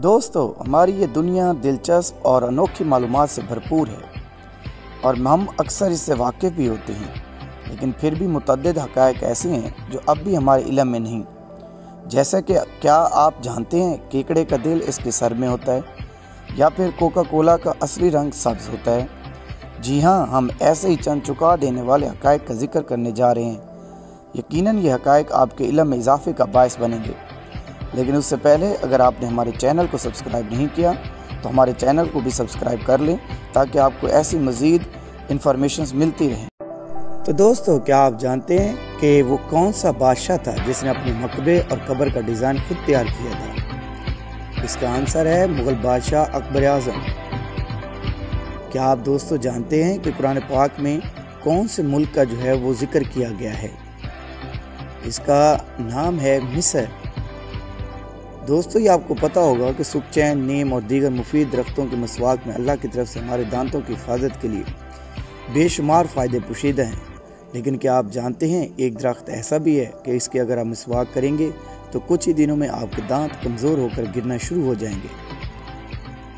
दोस्तों, हमारी ये दुनिया दिलचस्प और अनोखी मालूमात से भरपूर है और हम अक्सर इससे वाकिफ़ भी होते हैं, लेकिन फिर भी मुतअद्दिद हक़ाइक़ ऐसे हैं जो अब भी हमारे इल्म में नहीं। जैसे कि क्या आप जानते हैं केकड़े का दिल इसके सर में होता है, या फिर कोका कोला का असली रंग सब्ज़ होता है। जी हाँ, हम ऐसे ही चंद चौंका देने वाले हक़ाइक़ का ज़िक्र करने जा रहे हैं। यकीनन ये हक़ाइक़ आपके इल्म में इजाफ़े का बायस बनेंगे, लेकिन उससे पहले अगर आपने हमारे चैनल को सब्सक्राइब नहीं किया तो हमारे चैनल को भी सब्सक्राइब कर लें, ताकि आपको ऐसी मज़ीद इन्फॉर्मेशंस मिलती रहें। तो दोस्तों, क्या आप जानते हैं कि वो कौन सा बादशाह था जिसने अपने मकबरे और कब्र का डिज़ाइन खुद तैयार किया था? इसका आंसर है मुग़ल बादशाह अकबर आज़म। क्या आप दोस्तों जानते हैं कि कुरान पाक में कौन से मुल्क का जो है वो ज़िक्र किया गया है? इसका नाम है मिस्र। दोस्तों, ये आपको पता होगा कि सुखचैन, नीम और दीगर मुफीद दरख्तों के मसवाक में अल्लाह की तरफ से हमारे दांतों की हिफाजत के लिए बेशुमार फ़ायदे पोशीदा हैं। लेकिन क्या आप जानते हैं एक दरख्त ऐसा भी है कि इसके अगर आप मसवाक करेंगे तो कुछ ही दिनों में आपके दांत कमज़ोर होकर गिरना शुरू हो जाएंगे।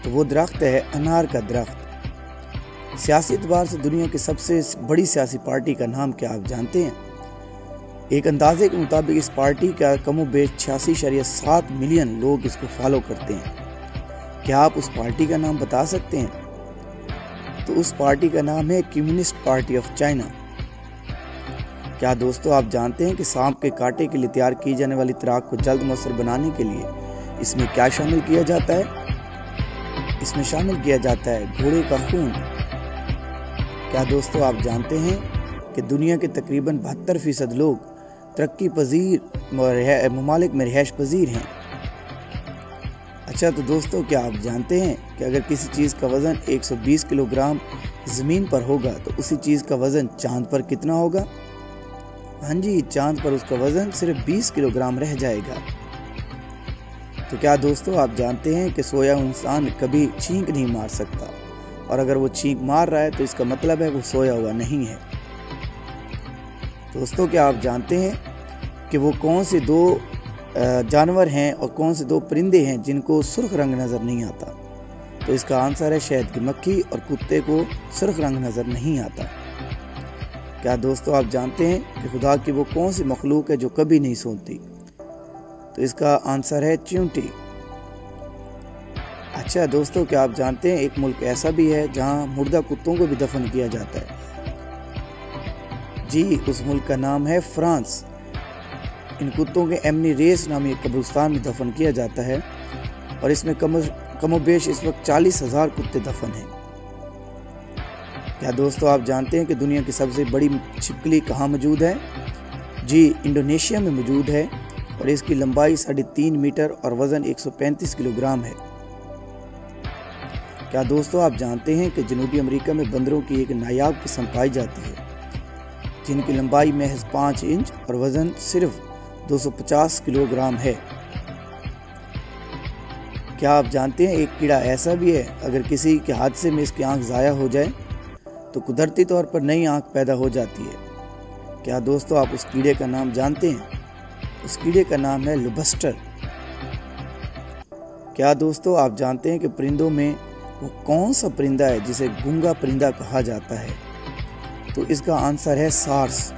तो वो दरख्त है अनार का दरख्त। सियासी एतबार से दुनिया की सबसे बड़ी सियासी पार्टी का नाम क्या आप जानते हैं? एक अंदाजे के मुताबिक इस पार्टी का कमोबेश 86.7 मिलियन लोग इसको फॉलो करते हैं। क्या आप उस पार्टी का नाम बता सकते हैं? तो उस पार्टी का नाम है कम्युनिस्ट पार्टी ऑफ चाइना। क्या दोस्तों आप जानते हैं कि सांप के कांटे के लिए तैयार की जाने वाली तराक को जल्द मौसर बनाने के लिए इसमें क्या शामिल किया जाता है? इसमें शामिल किया जाता है घोड़े का खून। क्या दोस्तों आप जानते हैं कि दुनिया के तकरीबन 72% लोग तरक्की पजीर ममालिक में रिहाइश पजीर हैं। अच्छा, तो दोस्तों क्या आप जानते हैं कि अगर किसी चीज़ का वज़न 120 किलोग्राम ज़मीन पर होगा तो उसी चीज़ का वज़न चांद पर कितना होगा? हाँ जी, चांद पर उसका वज़न सिर्फ 20 किलोग्राम रह जाएगा। तो क्या दोस्तों आप जानते हैं कि सोया इंसान कभी छींक नहीं मार सकता, और अगर वो छींक मार रहा है तो इसका मतलब है वो सोया हुआ नहीं है। दोस्तों, क्या आप जानते हैं कि वो कौन से दो जानवर हैं और कौन से दो परिंदे हैं जिनको सुर्ख रंग नज़र नहीं आता? तो इसका आंसर है शहद की मक्खी और कुत्ते को सुर्ख रंग नज़र नहीं आता। क्या दोस्तों आप जानते हैं कि खुदा की वो कौन सी मखलूक है जो कभी नहीं सोती? तो इसका आंसर है चींटी। अच्छा दोस्तों, क्या आप जानते हैं एक मुल्क ऐसा भी है जहां मुर्दा कुत्तों को भी दफन किया जाता है? जी, उस मुल्क का नाम है फ्रांस। इन कुत्तों के एमनी रेस नामी कब्रिस्तान में दफन किया जाता है और इसमें कमोबेश इस वक्त 40,000 कुत्ते दफन हैं। क्या दोस्तों आप जानते हैं कि दुनिया की सबसे बड़ी छिपकली कहाँ मौजूद है? जी, इंडोनेशिया में मौजूद है और इसकी लंबाई 3.5 मीटर और वज़न 135 किलोग्राम है। क्या दोस्तों आप जानते हैं कि जनूबी अमेरिका में बंदरों की एक नायाब किस्म पाई जाती है जिनकी लंबाई महज 5 इंच और वज़न सिर्फ 250 किलोग्राम है? क्या आप जानते हैं एक कीड़ा ऐसा भी है अगर किसी के हादसे में इसकी आंख ज़ाया हो जाए तो कुदरती तौर पर नई आंख पैदा हो जाती है? क्या दोस्तों आप उस कीड़े का नाम जानते हैं? उस कीड़े का नाम है लोबस्टर। क्या दोस्तों आप जानते हैं कि परिंदों में वो कौन सा परिंदा है जिसे गूंगा परिंदा कहा जाता है? तो इसका आंसर है सार्स।